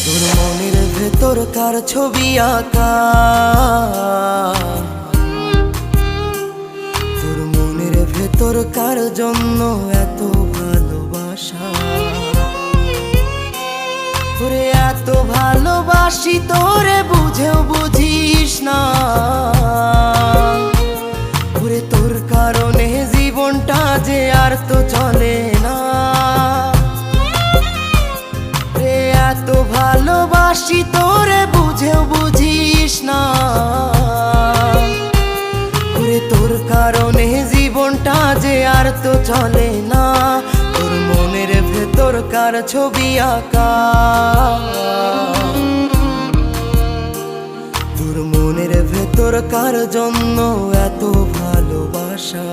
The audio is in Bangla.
তোর মনের ভেতর কার ছবি আঁকা, তোর মনের ভেতর কার জন্য এত ভালোবাসা। তোরে এত ভালোবাসি তোরে বুঝেও বুঝিস না, ওরে তোর কারণে জীবনটা যে আর তো চলে না। রে এত ভালোবাসি তোরে বুঝেও বুঝিস না, ওরে তোর কারণে জীবনটা যে আর তো চলে না। তোর মনের ভেতর কার ছবি আঁকা, তোর মনের ভেতর কার জন্য এত ভালোবাসা।